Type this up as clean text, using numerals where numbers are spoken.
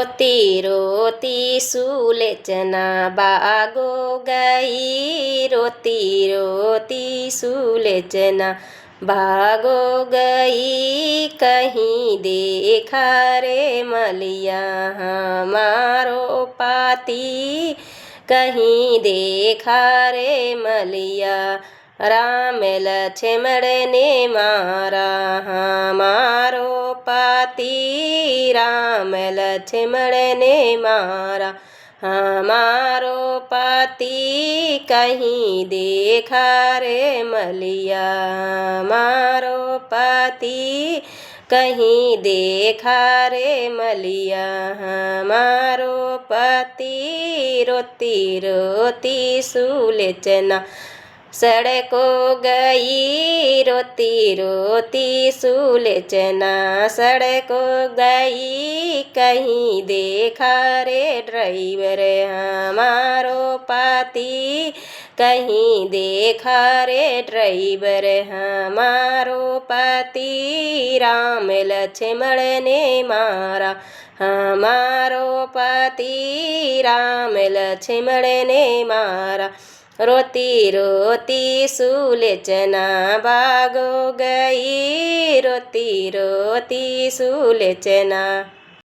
रोती रोती सुलोचना भागो गई। रोती रोती सुलोचना भागो गई। कहीं देखा रे मलिया हमारो पाती। कहीं देखा रे मलिया राम लक्ष्मण ने मारा हमारो पाती। राम लक्ष्मण ने मारा हमारो पाती। कहीं देखा रे मलिया हमारो पाती। कहीं देखा रे मलिया हमारो पाती। रोती रोती सुलोचना सड़को गई। रोती रोती सुलोचना सड़को गई। कहीं देखा रे ड्राइवर हमारो पाती। कहीं देखा रे ड्राइवर हमारो पाती। राम लक्ष्मण ने मारा हमारो पाती। राम लक्ष्मण ने मारा। रोती रोती सुलोचना भागो गई। रोती रोती सुलोचना।